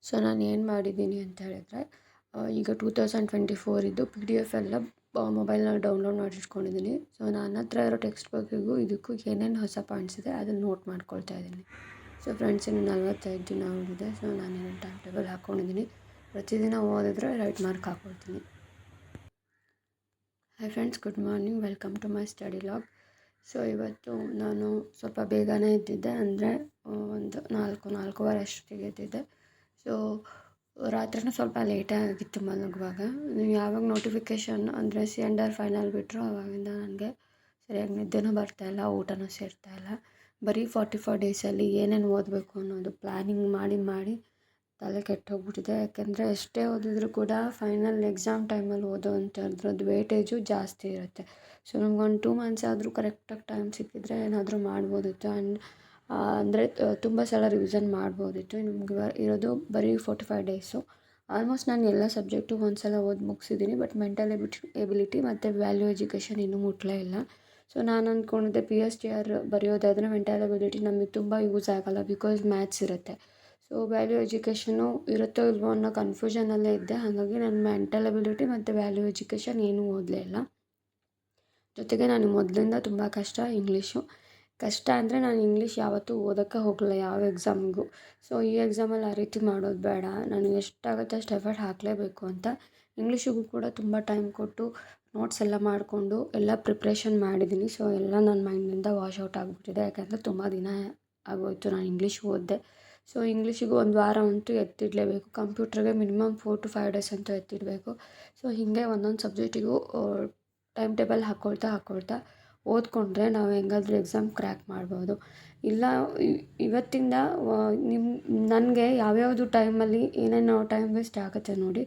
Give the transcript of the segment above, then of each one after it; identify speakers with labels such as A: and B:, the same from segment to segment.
A: So ನಾನು ಏನು ಮಾಡಿದ್ದೀನಿ ಅಂತ ಹೇಳಿದ್ರೆ ಈಗ 2024 ಇದ್ದು PDF ಎಲ್ಲ ಮೊಬೈಲ್ನಲ್ಲಿ ಡೌನ್ಲೋಡ್ ಮಾಡಿಟ್ಕೊಂಡಿದ್ದೀನಿ. ಸೊ ನನ್ನ ಹತ್ರ ಇರೋ ಟೆಕ್ಸ್ಟ್ ಬುಕ್ಕಿಗೂ ಇದಕ್ಕೂ ಏನೇನು ಹೊಸ ಪಾಯಿಂಟ್ಸ್ ಇದೆ ಅದನ್ನು ನೋಟ್ ಮಾಡ್ಕೊಳ್ತಾ ಇದ್ದೀನಿ. ಸೊ ಫ್ರೆಂಡ್ಸ್, ಇನ್ನು 45 ದಿನ ಉಳಿದಿದೆ. ಸೊ ನಾನೇನು ಟೈಮ್ ಟೇಬಲ್ ಹಾಕ್ಕೊಂಡಿದ್ದೀನಿ. ಪ್ರತಿದಿನ ಓದಿದ್ರೆ ರೈಟ್ ಮಾರ್ಕ್ ಹಾಕ್ಕೊಳ್ತೀನಿ. Hi friends, good morning. Welcome to my study log. So ಇವತ್ತು ನಾನು ಸ್ವಲ್ಪ ಬೇಗನೆ ಎದ್ದಿದ್ದೆ, ಅಂದರೆ ಒಂದು 4:30 ಅಷ್ಟೊತ್ತಿಗೆ ಎದ್ದಿದ್ದೆ. ಸೊ ರಾತ್ರಿನೂ ಸ್ವಲ್ಪ ಲೇಟಾಗಿತ್ತು ಮಲಗುವಾಗ. ಯಾವಾಗ ನೋಟಿಫಿಕೇಷನ್ ಅಂದರೆ C&R ಫೈನಲ್ ಬಿಟ್ಟರು ಆವಾಗಿಂದ ನನಗೆ ಸರಿಯಾಗಿ ನಿದ್ದೆನೂ ಬರ್ತಾಯಿಲ್ಲ, ಊಟನೂ ಸೇರ್ತಾಯಿಲ್ಲ. ಬರೀ 44 ಡೇಸಲ್ಲಿ ಏನೇನು ಓದಬೇಕು ಅನ್ನೋದು ಪ್ಲ್ಯಾನಿಂಗ್ ಮಾಡಿ ತಲೆ ಕೆಟ್ಟೋಗ್ಬಿಟ್ಟಿದೆ. ಯಾಕೆಂದರೆ ಎಷ್ಟೇ ಓದಿದ್ರೂ ಕೂಡ ಫೈನಲ್ ಎಕ್ಸಾಮ್ ಟೈಮಲ್ಲಿ ಓದೋವಂಥದ್ರದ್ದು ವೇಟೇಜು ಜಾಸ್ತಿ ಇರುತ್ತೆ. ಸೊ ನಮ್ಗೊಂದು 2 ಮಂತ್ಸ್ ಆದರೂ ಕರೆಕ್ಟಾಗಿ ಟೈಮ್ ಸಿಕ್ಕಿದ್ರೆ ಏನಾದರೂ ಮಾಡ್ಬೋದಿತ್ತು. ಆ್ಯಂಡ್ ಅಂದರೆ ತುಂಬ ಸಲ ರಿವಿಷನ್ ಮಾಡ್ಬೋದಿತ್ತು. ನಿಮ್ಗೆ ಇರೋದು ಬರೀ 45 ಡೇಸು. ಆಲ್ಮೋಸ್ಟ್ ನಾನು ಎಲ್ಲ ಸಬ್ಜೆಕ್ಟು ಒಂದು ಸಲ ಓದಿ ಮುಗಿಸಿದ್ದೀನಿ. ಬಟ್ ಮೆಂಟಲ್ ಎಬಿಲಿಟಿ ಮತ್ತು ವ್ಯಾಲ್ಯೂ ಎಜುಕೇಷನ್ ಇನ್ನೂ ಮುಟ್ಟಲೇ ಇಲ್ಲ. ಸೊ ನಾನು ಅಂದ್ಕೊಂಡಿದ್ದೆ PSTR ಬರೆಯೋದಾದರೆ ಮೆಂಟಲ್ ಎಬಿಲಿಟಿ ನಮಗೆ ತುಂಬ ಯೂಸ್ ಆಗೋಲ್ಲ, ಬಿಕಾಸ್ ಮ್ಯಾಥ್ಸ್ ಇರುತ್ತೆ. ಸೊ ವ್ಯಾಲ್ಯೂ ಎಜುಕೇಷನು ಇರುತ್ತೋ ಇಲ್ವೋ ಅನ್ನೋ ಕನ್ಫ್ಯೂಷನಲ್ಲೇ ಇದ್ದೆ. ಹಾಗಾಗಿ ನಾನು ಮೆಂಟಲ್ ಎಬಿಲಿಟಿ ಮತ್ತು ವ್ಯಾಲ್ಯೂ ಎಜುಕೇಷನ್ ಏನೂ ಓದಲೇ ಇಲ್ಲ. ಜೊತೆಗೆ ನನಗೆ ಮೊದಲಿಂದ ತುಂಬ ಕಷ್ಟ ಇಂಗ್ಲೀಷು. ಕಷ್ಟ ಅಂದರೆ ನಾನು ಇಂಗ್ಲೀಷ್ ಯಾವತ್ತೂ ಓದೋಕ್ಕೆ ಹೋಗಲಿಲ್ಲ ಯಾವ ಎಕ್ಸಾಮಿಗೂ. ಸೊ ಈ ಎಕ್ಸಾಮಲ್ಲಿ ಆ ರೀತಿ ಮಾಡೋದು ಬೇಡ, ನನಗೆ ಎಷ್ಟಾಗುತ್ತೆ ಅಷ್ಟು ಎಫರ್ಟ್ ಹಾಕಲೇಬೇಕು ಅಂತ ಇಂಗ್ಲೀಷಿಗೂ ಕೂಡ ತುಂಬ ಟೈಮ್ ಕೊಟ್ಟು ನೋಟ್ಸ್ ಎಲ್ಲ ಮಾಡಿಕೊಂಡು ಎಲ್ಲ ಪ್ರಿಪ್ರೇಷನ್ ಮಾಡಿದ್ದೀನಿ. ಸೊ ಎಲ್ಲ ನನ್ನ ಮೈಂಡಿಂದ ವಾಶ್ ಔಟ್ ಆಗಿಬಿಟ್ಟಿದೆ. ಯಾಕೆಂದರೆ ತುಂಬ ದಿನ ಆಗೋಯಿತು ನಾನು ಇಂಗ್ಲೀಷ್ ಓದಿದೆ. ಸೊ ಇಂಗ್ಲೀಷಿಗೆ ಒಂದು ವಾರ ಅಂತೂ ಎತ್ತಿಡಲೇಬೇಕು. ಕಂಪ್ಯೂಟ್ರಿಗೆ ಮಿನಿಮಮ್ 4 to 5 ಡೇಸ್ ಅಂತೂ ಎತ್ತಿಡಬೇಕು. ಸೊ ಹೀಗೆ ಒಂದೊಂದು ಸಬ್ಜೆಕ್ಟಿಗೂ ಟೈಮ್ ಟೇಬಲ್ ಹಾಕ್ಕೊಳ್ತಾ ಓದ್ಕೊಂಡ್ರೆ ನಾವು ಹೆಂಗಾದ್ರೂ ಎಕ್ಸಾಮ್ ಕ್ರ್ಯಾಕ್ ಮಾಡ್ಬೋದು. ಇಲ್ಲ ಇವತ್ತಿಂದ ನನಗೆ ಯಾವ್ಯಾವುದು ಟೈಮಲ್ಲಿ ಏನೇನು ಟೈಮ್ ವೇಸ್ಟ್ ಆಗುತ್ತೆ ನೋಡಿ,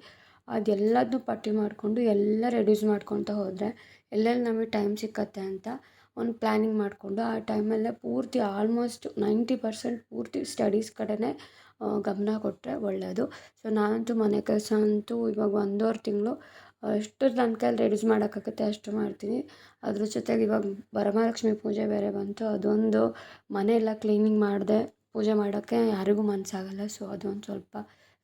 A: ಅದೆಲ್ಲದನ್ನೂ ಪಟ್ಟಿ ಮಾಡಿಕೊಂಡು ಎಲ್ಲ ರೆಡ್ಯೂಸ್ ಮಾಡ್ಕೊತಾ ಹೋದರೆ ಎಲ್ಲೆಲ್ಲಿ ನಮಗೆ ಟೈಮ್ ಸಿಕ್ಕತ್ತೆ ಅಂತ ಒಂದು ಪ್ಲ್ಯಾನಿಂಗ್ ಮಾಡಿಕೊಂಡು ಆ ಟೈಮಲ್ಲೇ ಪೂರ್ತಿ ಆಲ್ಮೋಸ್ಟ್ 90% ಪೂರ್ತಿ ಸ್ಟಡೀಸ್ ಕಡೆನೇ ಗಮನ ಕೊಟ್ಟರೆ ಒಳ್ಳೆಯದು. ಸೊ ನಾನಂತೂ ಮನೆ ಕೆಲಸ ಅಂತೂ ಇವಾಗ 1.5 ತಿಂಗಳು ಎಷ್ಟು ನನ್ನ ಕೈಲಿ ರೆಡ್ಯೂಸ್ ಮಾಡೋಕ್ಕಾಗುತ್ತೆ ಅಷ್ಟು ಮಾಡ್ತೀನಿ. ಅದ್ರ ಜೊತೆಗೆ ಇವಾಗ ವರಮಹಾಲಕ್ಷ್ಮಿ ಪೂಜೆ ಬೇರೆ ಬಂತು. ಅದೊಂದು ಮನೆ ಎಲ್ಲ ಕ್ಲೀನಿಂಗ್ ಮಾಡಿದೆ ಪೂಜೆ ಮಾಡೋಕ್ಕೆ ಯಾರಿಗೂ ಮನಸ್ಸಾಗಲ್ಲ. ಸೊ ಅದೊಂದು ಸ್ವಲ್ಪ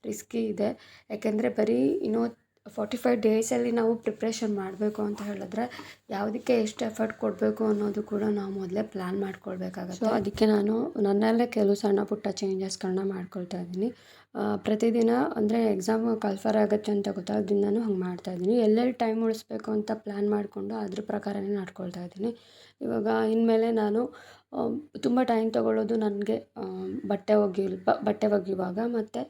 A: ರಿಸ್ಕಿ ಇದೆ. ಯಾಕೆಂದರೆ ಬರೀ ಇನ್ನೂ 45 ಡೇಸಲ್ಲಿ ನಾವು ಪ್ರಿಪ್ರೇಷನ್ ಮಾಡಬೇಕು ಅಂತ ಹೇಳಿದ್ರೆ ಯಾವುದಕ್ಕೆ ಎಷ್ಟು ಎಫರ್ಟ್ ಕೊಡಬೇಕು ಅನ್ನೋದು ಕೂಡ ನಾವು ಮೊದಲೇ ಪ್ಲ್ಯಾನ್ ಮಾಡ್ಕೊಳ್ಬೇಕಾಗತ್ತೆ. ಸೊ ಅದಕ್ಕೆ ನಾನು ನನ್ನಲ್ಲೇ ಕೆಲವು ಸಣ್ಣ ಪುಟ್ಟ ಚೇಂಜಸ್ಗಳನ್ನ ಮಾಡ್ಕೊಳ್ತಾ ಇದ್ದೀನಿ. ಪ್ರತಿದಿನ ಅಂದರೆ ಎಕ್ಸಾಮ್ ಕಲ್ಫರ್ ಆಗುತ್ತೆ ಅಂತ ಗೊತ್ತಾದ್ರಿಂದನೂ ಹಂಗೆ ಮಾಡ್ತಾಯಿದ್ದೀನಿ. ಎಲ್ಲೆಲ್ಲಿ ಟೈಮ್ ಉಳಿಸ್ಬೇಕು ಅಂತ ಪ್ಲ್ಯಾನ್ ಮಾಡಿಕೊಂಡು ಅದ್ರ ಪ್ರಕಾರನೇ ನಡ್ಕೊಳ್ತಾ ಇದ್ದೀನಿ. ಇವಾಗ ಇನ್ಮೇಲೆ ನಾನು ತುಂಬ ಟೈಮ್ ತೊಗೊಳ್ಳೋದು ನನಗೆ ಬಟ್ಟೆ ಒಗೆಯುವಾಗ ಮತ್ತು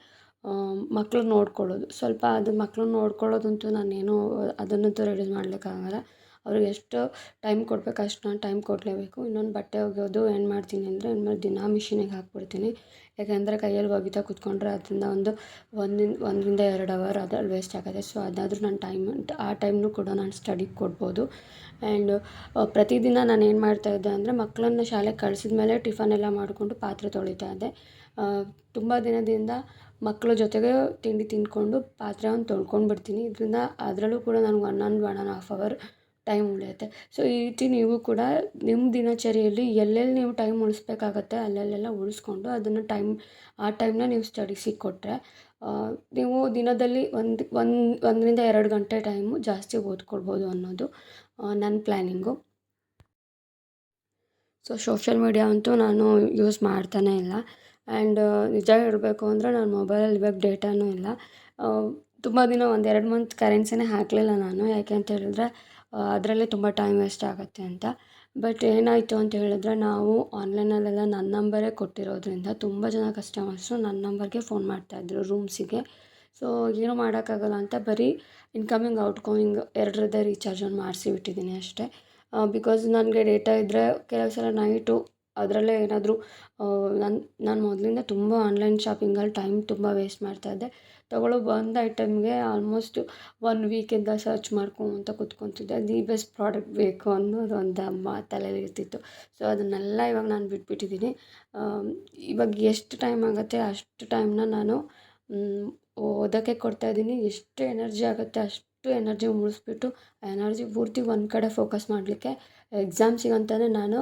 A: ಮಕ್ಳು ನೋಡ್ಕೊಳ್ಳೋದು. ಸ್ವಲ್ಪ ಅದು ಮಕ್ಳು ನೋಡ್ಕೊಳ್ಳೋದಂತೂ ನಾನೇನು ಅದನ್ನಂತೂ ರೆಡ್ಯೂಸ್ ಮಾಡಲಿಕ್ಕಾಗಲ್ಲ. ಅವ್ರಿಗೆ ಎಷ್ಟು ಟೈಮ್ ಕೊಡಬೇಕು ಅಷ್ಟು ನಾನು ಟೈಮ್ ಕೊಡಲೇಬೇಕು. ಇನ್ನೊಂದು ಬಟ್ಟೆ ಒಗೆಯೋದು ಏನು ಮಾಡ್ತೀನಿ ಅಂದರೆ ಇನ್ಮೇಲೆ ದಿನಾ ಮಿಷಿನಿಗೆ ಹಾಕ್ಬಿಡ್ತೀನಿ. ಯಾಕೆಂದರೆ ಕೈಯಲ್ಲಿ ಒಗಿತಾ ಕೂತ್ಕೊಂಡ್ರೆ ಅದರಿಂದ 1 to 2 ಅವರ್ ಅದ್ರಲ್ಲಿ ವೇಸ್ಟ್ ಆಗುತ್ತೆ. ಸೊ ಅದಾದರೂ ನನ್ನ ಆ ಟೈಮ್ನೂ ಕೂಡ ನಾನು ಸ್ಟಡಿಗೆ ಕೊಡ್ಬೋದು. ಆ್ಯಂಡ್ ಪ್ರತಿದಿನ ನಾನು ಏನು ಮಾಡ್ತಾಯಿದ್ದೆ ಅಂದರೆ ಮಕ್ಕಳನ್ನ ಶಾಲೆಗೆ ಕಳಿಸಿದ ಮೇಲೆ ಟಿಫನ್ ಎಲ್ಲ ಮಾಡಿಕೊಂಡು ಪಾತ್ರೆ ತೊಳಿತಾ ಇದ್ದೆ. ತುಂಬ ದಿನದಿಂದ ಮಕ್ಕಳ ಜೊತೆಗೆ ತಿಂಡಿ ತಿಂದ್ಕೊಂಡು ಪಾತ್ರೆಯನ್ನು ತೊಳ್ಕೊಂಡು ಬಿಡ್ತೀನಿ. ಇದರಿಂದ ಅದರಲ್ಲೂ ಕೂಡ ನನಗೆ 1.5 ಅವರ್ ಟೈಮ್ ಉಳಿಯುತ್ತೆ. ಸೊ ಈ ರೀತಿ ನೀವು ಕೂಡ ನಿಮ್ಮ ದಿನಚರಿಯಲ್ಲಿ ಎಲ್ಲೆಲ್ಲಿ ನೀವು ಟೈಮ್ ಉಳಿಸ್ಬೇಕಾಗತ್ತೆ ಅಲ್ಲೆಲ್ಲ ಉಳಿಸ್ಕೊಂಡು ಅದನ್ನು ಆ ಟೈಮ್ನ ನೀವು ಸ್ಟಡೀಸಿಗೆ ಕೊಟ್ಟರೆ ನೀವು ದಿನದಲ್ಲಿ 1 ರಿಂದ 2 ಗಂಟೆ ಟೈಮು ಜಾಸ್ತಿ ಓದ್ಕೊಳ್ಬೋದು ಅನ್ನೋದು ನನ್ನ ಪ್ಲ್ಯಾನಿಂಗು. ಸೊ ಸೋಷಿಯಲ್ ಮೀಡಿಯಾ ಅಂತೂ ನಾನು ಯೂಸ್ ಮಾಡ್ತಾನೇ ಇಲ್ಲ. ಆ್ಯಂಡ್ ನಿಜ ಹೇಳಬೇಕು ಅಂದರೆ ನನ್ನ ಮೊಬೈಲಲ್ಲಿ ಇವಾಗ ಡೇಟಾನೂ ಇಲ್ಲ. ತುಂಬ ದಿನ 1-2 ಮಂತ್ ಕರೆನ್ಸಿನೇ ಹಾಕಲಿಲ್ಲ ನಾನು. ಯಾಕೆ ಅಂತ ಹೇಳಿದ್ರೆ ಅದರಲ್ಲೇ ತುಂಬ ಟೈಮ್ ವೇಸ್ಟ್ ಆಗುತ್ತೆ ಅಂತ. ಬಟ್ ಏನಾಯಿತು ಅಂತ ಹೇಳಿದ್ರೆ ನಾವು ಆನ್ಲೈನಲ್ಲೆಲ್ಲ ನನ್ನ ನಂಬರೇ ಕೊಟ್ಟಿರೋದ್ರಿಂದ ತುಂಬ ಜನ ಕಸ್ಟಮರ್ಸು ನನ್ನ ನಂಬರ್ಗೆ ಫೋನ್ ಮಾಡ್ತಾಯಿದ್ರು ರೂಮ್ಸಿಗೆ. ಸೊ ಏನೂ ಮಾಡೋಕ್ಕಾಗಲ್ಲ ಅಂತ ಬರೀ ಇನ್ಕಮಿಂಗ್ ಔಟ್ಗೋಯಿಂಗ್ ಎರಡರದ್ದೇ ರೀಚಾರ್ಜನ್ನು ಮಾಡಿಸಿಬಿಟ್ಟಿದ್ದೀನಿ ಅಷ್ಟೇ. ಬಿಕಾಸ್ ನನಗೆ ಡೇಟಾ ಇದ್ದರೆ ಕೆಲವು ಸಲ ನೈಟು ಅದರಲ್ಲೇ ಏನಾದರೂ ನಾನು ಮೊದಲಿಂದ ತುಂಬ ಆನ್ಲೈನ್ ಶಾಪಿಂಗಲ್ಲಿ ಟೈಮ್ ತುಂಬ ವೇಸ್ಟ್ ಮಾಡ್ತಾಯಿದ್ದೆ. ತೊಗೊಳ್ಳೋ ಒಂದು ಐಟಮ್ಗೆ ಆಲ್ಮೋಸ್ಟ್ 1 ವೀಕಿಂದ ಸರ್ಚ್ ಮಾಡ್ಕೊತ ಕೂತ್ಕೊತಿದ್ದೆ. ದಿ ಬೆಸ್ಟ್ ಪ್ರಾಡಕ್ಟ್ ಬೇಕು ಅನ್ನೋದು ಒಂದು ತಲೆಯಲ್ಲಿ ಇರ್ತಿತ್ತು. ಸೊ ಅದನ್ನೆಲ್ಲ ಇವಾಗ ನಾನು ಬಿಟ್ಬಿಟ್ಟಿದ್ದೀನಿ. ಇವಾಗ ಎಷ್ಟು ಟೈಮ್ ಆಗುತ್ತೆ ಅಷ್ಟು ಟೈಮ್ನ ನಾನು ಓದೋಕ್ಕೆ ಕೊಡ್ತಾಯಿದ್ದೀನಿ. ಎಷ್ಟು ಎನರ್ಜಿ ಆಗುತ್ತೆ ಅಷ್ಟು ಎನರ್ಜಿ ಉಳಿಸ್ಬಿಟ್ಟು ಆ ಎನರ್ಜಿ ಪೂರ್ತಿ ಒಂದು ಕಡೆ ಫೋಕಸ್ ಮಾಡಲಿಕ್ಕೆ ಎಕ್ಸಾಮ್ಸಿಗಂತಲೇ ನಾನು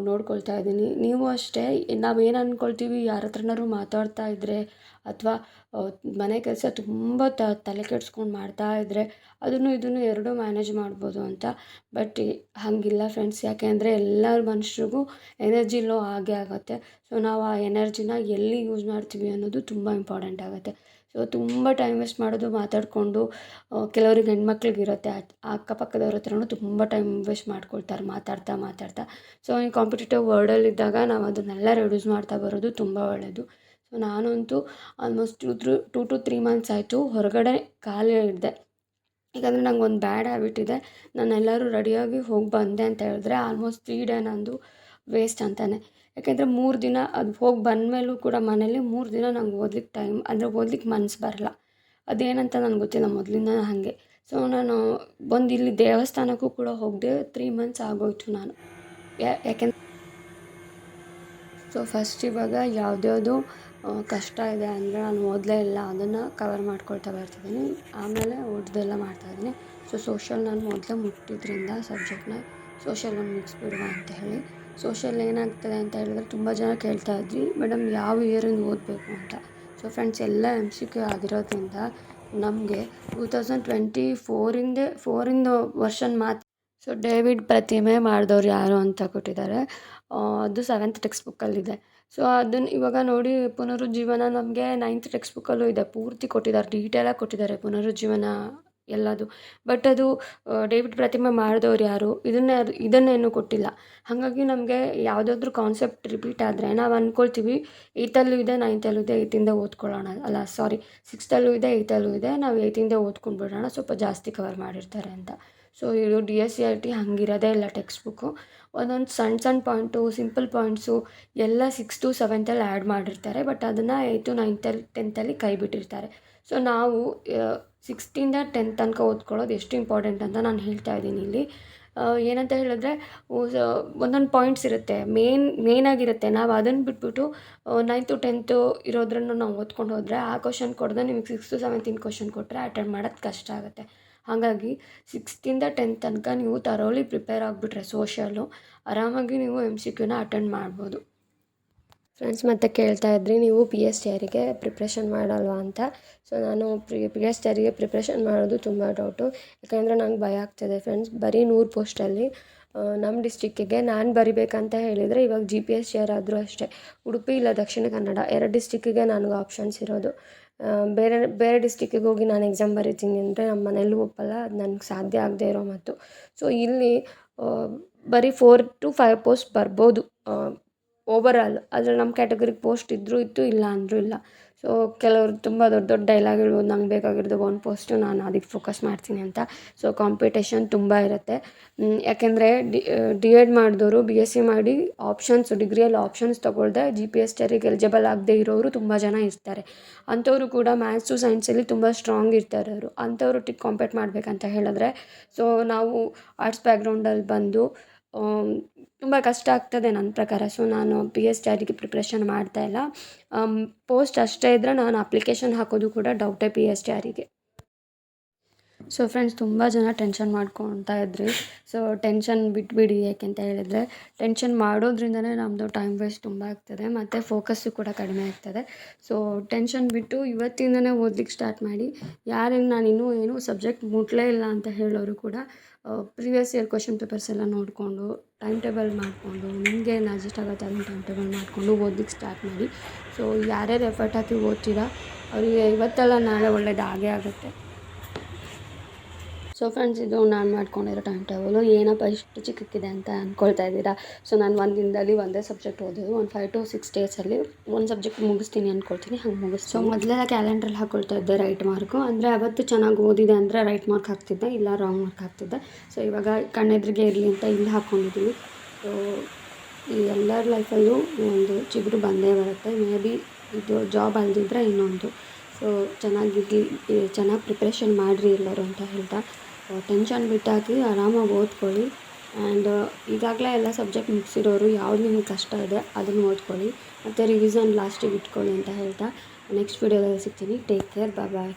A: ನೋಡ್ಕೊಳ್ತಾ ಇದ್ದೀನಿ. ನೀವು ಅಷ್ಟೇ ನಾವೇನು ಅಂದ್ಕೊಳ್ತೀವಿ ಯಾರ ಹತ್ರನಾದ್ರು ಮಾತಾಡ್ತಾ ಇದ್ದರೆ ಅಥವಾ ಮನೆ ಕೆಲಸ ತುಂಬ ತಲೆ ಕೆಡ್ಸ್ಕೊಂಡು ಮಾಡ್ತಾ ಇದ್ದರೆ ಅದನ್ನು ಇದನ್ನು ಎರಡೂ ಮ್ಯಾನೇಜ್ ಮಾಡ್ಬೋದು ಅಂತ. ಬಟ್ ಹಾಗಿಲ್ಲ ಫ್ರೆಂಡ್ಸ್, ಯಾಕೆ ಅಂದರೆ ಎಲ್ಲ ಮನುಷ್ರಿಗೂ ಎನರ್ಜಿ ಲೋ ಆಗೇ ಆಗುತ್ತೆ. ಸೊ ನಾವು ಆ ಎನರ್ಜಿನ ಎಲ್ಲಿ ಯೂಸ್ ಮಾಡ್ತೀವಿ ಅನ್ನೋದು ತುಂಬ ಇಂಪಾರ್ಟೆಂಟ್ ಆಗುತ್ತೆ. ಸೊ ತುಂಬ ಟೈಮ್ ವೇಸ್ಟ್ ಮಾಡೋದು ಮಾತಾಡಿಕೊಂಡು, ಕೆಲವ್ರಿಗೆ ಹೆಣ್ಮಕ್ಳಿಗಿರುತ್ತೆ ಅಕ್ಕಪಕ್ಕದವ್ರ ಹತ್ರನೂ ತುಂಬ ಟೈಮ್ ವೇಸ್ಟ್ ಮಾಡ್ಕೊಳ್ತಾರೆ ಮಾತಾಡ್ತಾ. ಸೊ ಈ ಕಾಂಪಿಟೇಟಿವ್ ವರ್ಲ್ಡಲ್ಲಿದ್ದಾಗ ನಾವು ಅದನ್ನೆಲ್ಲ ರೆಡ್ಯೂಸ್ ಮಾಡ್ತಾ ಬರೋದು ತುಂಬ ಒಳ್ಳೆಯದು. ಸೊ ನಾನಂತೂ ಆಲ್ಮೋಸ್ಟ್ 2 to 3 ಮಂತ್ಸ್ ಆಯಿತು ಹೊರಗಡೆ ಕಾಲೇ ಇಡಿದೆ. ಯಾಕಂದರೆ ನಂಗೆ ಒಂದು ಬ್ಯಾಡ್ ಹ್ಯಾಬಿಟ್ ಇದೆ. ನಾನು ಎಲ್ಲರೂ ರೆಡಿಯಾಗಿ ಹೋಗಿ ಬಂದೆ ಅಂತ ಹೇಳಿದ್ರೆ ಆಲ್ಮೋಸ್ಟ್ 3 ಡೇ ನಂದು ವೇಸ್ಟ್ ಅಂತಲೇ. ಯಾಕೆಂದರೆ 3 ದಿನ ಅದು ಹೋಗಿ ಬಂದಮೇಲೂ ಕೂಡ ಮನೇಲಿ 3 ದಿನ ನಂಗೆ ಓದ್ಲಿಕ್ಕೆ ಮನಸ್ಸು ಬರಲ್ಲ. ಅದೇನಂತ ನನಗೆ ಗೊತ್ತಿಲ್ಲ, ಮೊದಲಿಂದ ಹಾಗೆ. ಸೊ ನಾನು ಬಂದು ಇಲ್ಲಿ ದೇವಸ್ಥಾನಕ್ಕೂ ಕೂಡ ಹೋಗದೆ 3 ಮಂತ್ಸ್ ಆಗೋಯ್ತು ನಾನು. ಯಾಕೆಂದ್ರೆ ಸೊ ಫಸ್ಟ್ ಇವಾಗ ಯಾವುದ್ಯಾವುದು ಕಷ್ಟ ಇದೆ ಅಂದರೆ ನಾನು ಓದಲೇ ಇಲ್ಲ, ಅದನ್ನು ಕವರ್ ಮಾಡ್ಕೊಳ್ತಾ ಬರ್ತಿದ್ದೀನಿ. ಆಮೇಲೆ ಓದೋದೆಲ್ಲ ಮಾಡ್ತಾಯಿದ್ದೀನಿ. ಸೊ ಸೋಷಲ್ ನಾನು ಮೊದಲೇ ಮುಟ್ಟಿದ್ರಿಂದ ಸಬ್ಜೆಕ್ಟ್ನ ಸೋಷಲ್ ಒಂದು ಮುಗಿಸ್ಬಿಡುವ ಅಂತ ಹೇಳಿ. ಸೋಷಲ್ ಏನಾಗ್ತದೆ ಅಂತ ಹೇಳಿದ್ರೆ ತುಂಬ ಜನ ಕೇಳ್ತಾಯಿದ್ರಿ, ಮೇಡಮ್ ಯಾವ ಇಯರಿಂದ ಓದಬೇಕು ಅಂತ. ಸೊ ಫ್ರೆಂಡ್ಸ್, ಎಲ್ಲ MCQ ಆಗಿರೋದ್ರಿಂದ ನಮಗೆ 2024 ವರ್ಷನ್ ಮಾತ್ರ. ಸೊ ಡೇವಿಡ್ ಪ್ರತಿಮೆ ಮಾಡಿದವ್ರು ಯಾರು ಅಂತ ಕೊಟ್ಟಿದ್ದಾರೆ. ಅದು 7th ಟೆಕ್ಸ್ಟ್ ಬುಕ್ಕಲ್ಲಿದೆ. ಸೊ ಅದನ್ನು ಇವಾಗ ನೋಡಿ, ಪುನರುಜ್ಜೀವನ ನಮಗೆ 9th ಟೆಕ್ಸ್ಟ್ ಬುಕ್ಕಲ್ಲೂ ಇದೆ. ಪೂರ್ತಿ ಕೊಟ್ಟಿದ್ದಾರೆ, ಡೀಟೇಲಾಗಿ ಕೊಟ್ಟಿದ್ದಾರೆ ಪುನರುಜ್ಜೀವನ ಎಲ್ಲದು. ಬಟ್ ಅದು ಡೇವಿಡ್ ಪ್ರತಿಮೆ ಮಾಡಿದವ್ರು ಯಾರು ಇದನ್ನೇನು ಕೊಟ್ಟಿಲ್ಲ. ಹಾಗಾಗಿ ನಮಗೆ ಯಾವುದಾದ್ರೂ ಕಾನ್ಸೆಪ್ಟ್ ರಿಪೀಟ್ ಆದರೆ ನಾವು ಅಂದ್ಕೊಳ್ತೀವಿ 8thಲ್ಲೂ ಇದೆ 9thಲ್ಲೂ ಇದೆ, 8th ಓದ್ಕೊಳ್ಳೋಣ, 6thಲ್ಲೂ ಇದೆ 8thಲ್ಲೂ ಇದೆ, ನಾವು 8th ಓದ್ಕೊಂಡು ಬಿಡೋಣ, ಸ್ವಲ್ಪ ಜಾಸ್ತಿ ಕವರ್ ಮಾಡಿರ್ತಾರೆ ಅಂತ. ಸೊ ಇದು DSCRT ಹಂಗಿರೋದೇ ಇಲ್ಲ ಟೆಕ್ಸ್ಟ್ ಬುಕ್ಕು. ಒಂದೊಂದು ಸಣ್ಣ ಪಾಯಿಂಟು, ಸಿಂಪಲ್ ಪಾಯಿಂಟ್ಸು ಎಲ್ಲ 6th to 7th ಆ್ಯಡ್ ಮಾಡಿರ್ತಾರೆ. ಬಟ್ ಅದನ್ನು 8th, 9th, 10th ಕೈ ಬಿಟ್ಟಿರ್ತಾರೆ. ಸೊ ನಾವು 6th ಇಂದ 10th ತನಕ ಓದ್ಕೊಳ್ಳೋದು ಎಷ್ಟು ಇಂಪಾರ್ಟೆಂಟ್ ಅಂತ ನಾನು ಹೇಳ್ತಾ ಇದ್ದೀನಿ ಇಲ್ಲಿ. ಏನಂತ ಹೇಳಿದ್ರೆ ಒಂದೊಂದು ಪಾಯಿಂಟ್ಸ್ ಇರುತ್ತೆ, ಮೇನಾಗಿರುತ್ತೆ. ನಾವು ಅದನ್ನು ಬಿಟ್ಬಿಟ್ಟು 9th to 10th ಇರೋದ್ರನ್ನು ನಾವು ಓದ್ಕೊಂಡು ಹೋದರೆ ಆ ಕ್ವಶನ್ ಕೊಡದೆ ನಿಮಗೆ 6th to 7th ಕ್ವಶನ್ ಕೊಟ್ಟರೆ ಅಟೆಂಡ್ ಮಾಡೋದು ಕಷ್ಟ ಆಗುತ್ತೆ. ಹಾಗಾಗಿ 6th ಇಂದ 10th ತನಕ ನೀವು ತರೋಲಿ ಪ್ರಿಪೇರ್ ಆಗಿಬಿಟ್ರೆ ಸೋಷಲ್ಲು ಆರಾಮಾಗಿ ನೀವು MCQನ ಅಟೆಂಡ್ ಮಾಡ್ಬೋದು. ಫ್ರೆಂಡ್ಸ್, ಮತ್ತೆ ಕೇಳ್ತಾ ಇದ್ರಿ ನೀವು PSTRಗೆ ಪ್ರಿಪ್ರೇಷನ್ ಮಾಡಲ್ವಾ ಅಂತ. ಸೊ ನಾನು PSTRಗೆ ಪ್ರಿಪ್ರೇಷನ್ ಮಾಡೋದು ತುಂಬ ಡೌಟು. ಯಾಕೆಂದರೆ ನಂಗೆ ಭಯ ಆಗ್ತದೆ ಫ್ರೆಂಡ್ಸ್. ಬರೀ 100 ಪೋಸ್ಟಲ್ಲಿ ನಮ್ಮ ಡಿಸ್ಟಿಕ್ಕಿಗೆ ನಾನು ಬರಿಬೇಕಂತ ಹೇಳಿದರೆ ಇವಾಗ GPSTR ಆದರೂ ಅಷ್ಟೇ, ಉಡುಪಿ ಇಲ್ಲ ದಕ್ಷಿಣ ಕನ್ನಡ 2 ಡಿಸ್ಟಿಕ್ಕಿಗೆ ನನಗೆ ಆಪ್ಷನ್ಸ್ ಇರೋದು. ಬೇರೆ ಡಿಸ್ಟಿಕ್ಕಿಗೆ ಹೋಗಿ ನಾನು ಎಕ್ಸಾಮ್ ಬರೀತೀನಿ ಅಂದರೆ ನಮ್ಮ ಮನೇಲೂ ಒಪ್ಪಲ್ಲ, ಅದು ನನಗೆ ಸಾಧ್ಯ ಆಗದೆ ಇರೋ ಮಾತು. ಸೊ ಇಲ್ಲಿ ಬರೀ 4 to 5 ಪೋಸ್ಟ್ ಬರ್ಬೋದು ಓವರಾಲ್. ಅದ್ರಲ್ಲಿ ನಮ್ಮ ಕ್ಯಾಟಗರಿಗೆ ಪೋಸ್ಟ್ ಇತ್ತು, ಇಲ್ಲ ಅಂದರೂ ಇಲ್ಲ. ಸೊ ಕೆಲವರು ತುಂಬ ದೊಡ್ಡ ಡೈಲಾಗ್ ಹೇಳ್ಬೋದು, ನಂಗೆ ಬೇಕಾಗಿರೋದು 1 ಪೋಸ್ಟು, ನಾನು ಅದಕ್ಕೆ ಫೋಕಸ್ ಮಾಡ್ತೀನಿ ಅಂತ. ಸೊ ಕಾಂಪಿಟೇಷನ್ ತುಂಬ ಇರುತ್ತೆ. ಯಾಕೆಂದರೆ D.Ed ಮಾಡಿದವರು BSc ಮಾಡಿ ಡಿಗ್ರಿಯಲ್ಲಿ ಆಪ್ಷನ್ಸ್ ತೊಗೊಳ್ದೆ GPSTRಗೆ ಎಲಿಜಿಬಲ್ ಆಗದೆ ಇರೋರು ತುಂಬ ಜನ ಇರ್ತಾರೆ. ಅಂಥವರು ಕೂಡ ಮ್ಯಾಥ್ಸು ಸೈನ್ಸಲ್ಲಿ ತುಂಬ ಸ್ಟ್ರಾಂಗ್ ಇರ್ತಾರೆ. ಅವರು ಅಂಥವ್ರೊಟ್ಟಿಗೆ ಕಾಂಪೀಟ್ ಮಾಡಬೇಕಂತ ಹೇಳಿದ್ರೆ ಸೊ ನಾವು ಆರ್ಟ್ಸ್ ಬ್ಯಾಕ್ಗ್ರೌಂಡಲ್ಲಿ ಬಂದು ತುಂಬ ಕಷ್ಟ ಆಗ್ತದೆ ನನ್ನ ಪ್ರಕಾರ. ಸೊ ನಾನು PSTRಗೆ ಪ್ರಿಪ್ರೇಷನ್ ಮಾಡ್ತಾಯಿಲ್ಲ. ಪೋಸ್ಟ್ ಅಷ್ಟೇ ಇದ್ದರೆ ನಾನು ಅಪ್ಲಿಕೇಶನ್ ಹಾಕೋದು ಕೂಡ ಡೌಟೇ PSTRಗೆ. ಸೊ ಫ್ರೆಂಡ್ಸ್, ತುಂಬ ಜನ ಟೆನ್ಷನ್ ಮಾಡ್ಕೊತಾ ಇದ್ರಿ. ಸೊ ಟೆನ್ಷನ್ ಬಿಟ್ಬಿಡಿ. ಯಾಕೆಂತ ಹೇಳಿದರೆ ಟೆನ್ಷನ್ ಮಾಡೋದ್ರಿಂದನೇ ನಮ್ಮದು ಟೈಮ್ ವೇಸ್ಟ್ ತುಂಬ ಆಗ್ತದೆ ಮತ್ತು ಫೋಕಸ್ಸು ಕೂಡ ಕಡಿಮೆ ಆಗ್ತದೆ. ಸೊ ಟೆನ್ಷನ್ ಬಿಟ್ಟು ಇವತ್ತಿಂದನೇ ಓದ್ಲಿಕ್ಕೆ ಸ್ಟಾರ್ಟ್ ಮಾಡಿ. ಯಾರಿಗೆ ನಾನು ಇನ್ನೂ ಸಬ್ಜೆಕ್ಟ್ ಮುಟ್ಲೇ ಇಲ್ಲ ಅಂತ ಹೇಳೋರು ಕೂಡ ಪ್ರೀವಿಯಸ್ ಇಯರ್ ಕ್ವಶನ್ ಪೇಪರ್ಸ್ ಎಲ್ಲ ನೋಡಿಕೊಂಡು ಟೈಮ್ ಟೇಬಲ್ ಮಾಡಿಕೊಂಡು ನಿಮಗೆ ಏನು ಅಡ್ಜಸ್ಟ್ ಆಗುತ್ತೆ ಅದನ್ನು ಟೈಮ್ ಟೇಬಲ್ ಮಾಡಿಕೊಂಡು ಓದ್ಲಿಕ್ಕೆ ಸ್ಟಾರ್ಟ್ ಮಾಡಿ. ಸೊ ಯಾರ್ಯಾರು ಎಫರ್ಟ್ ಹಾಕಿ ಓದ್ತೀರಾ ಅವರಿಗೆ ಇವತ್ತಲ್ಲ ನಾಳೆ ಒಳ್ಳೇದು ಆಗೇ ಆಗುತ್ತೆ. ಸೊ ಫ್ರೆಂಡ್ಸ್, ಇದು ನಾನು ಮಾಡ್ಕೊಂಡಿರೋ ಟೈಮ್ ಟೇಬಲು. ಏನಪ್ಪ ಇಷ್ಟು ಚಿಕ್ಕಕ್ಕಿದೆ ಅಂತ ಅಂದ್ಕೊಳ್ತಾ ಇದ್ದೀರಾ. ಸೊ ನಾನು ಒಂದು ದಿನದಲ್ಲಿ ಒಂದೇ ಸಬ್ಜೆಕ್ಟ್ ಓದೋದು. ಒಂದು 5 to 6 ಡೇಸಲ್ಲಿ ಒಂದು ಸಬ್ಜೆಕ್ಟ್ ಮುಗಿಸ್ತೀನಿ ಅಂದ್ಕೊಳ್ತೀನಿ, ಹಂಗೆ ಮುಗಿಸ್ತೀನಿ. ಸೊ ಮೊದಲೆಲ್ಲ ಕ್ಯಾಲೆಂಡ್ರಲ್ಲಿ ಹಾಕ್ಕೊಳ್ತಾ ಇದ್ದೆ ರೈಟ್ ಮಾರ್ಕು. ಅಂದರೆ ಅವತ್ತು ಚೆನ್ನಾಗಿ ಓದಿದೆ ಅಂದರೆ ರೈಟ್ ಮಾರ್ಕ್ ಹಾಕ್ತಿದ್ದೆ, ಇಲ್ಲ ರಾಂಗ್ ಮಾರ್ಕ್ ಹಾಕ್ತಿದ್ದೆ. ಸೊ ಇವಾಗ ಕಣ್ಣೆದ್ರಿಗೆ ಇರಲಿ ಅಂತ ಇಲ್ಲಿ ಹಾಕ್ಕೊಂಡಿದ್ದೀವಿ. ಸೊ ಈ ಎಲ್ಲರ ಲೈಫಲ್ಲೂ ಒಂದು ಚಿಗುರು ಬಂದೇ ಬರುತ್ತೆ. ಮೇ ಬಿ ಇದು ಜಾಬ್ ಅಲ್ದಿದ್ರೆ ಇನ್ನೊಂದು. ಸೊ ಚೆನ್ನಾಗಿ ಪ್ರಿಪ್ರೇಷನ್ ಮಾಡಿರಿ ಎಲ್ಲರೂ ಅಂತ ಹೇಳ್ತಾ ಟೆನ್ಷನ್ ಬಿಟ್ಟಾಕಿ ಆರಾಮಾಗಿ ಓದ್ಕೊಳ್ಳಿ. ಆ್ಯಂಡ್ ಈಗಾಗಲೇ ಎಲ್ಲ ಸಬ್ಜೆಕ್ಟ್ ಮುಗಿಸಿರೋರು ಯಾವ್ದು ನಿಮಗೆ ಕಷ್ಟ ಇದೆ ಅದನ್ನು ಓದ್ಕೊಳ್ಳಿ ಮತ್ತು ರಿವಿಸನ್ ಲಾಸ್ಟಿಗೆ ಇಟ್ಕೊಳ್ಳಿ ಅಂತ ಹೇಳ್ತಾ ನೆಕ್ಸ್ಟ್ ವೀಡಿಯೋದಲ್ಲಿ ಸಿಗ್ತೀನಿ. ಟೇಕ್ ಕೇರ್, ಬಾಯ್.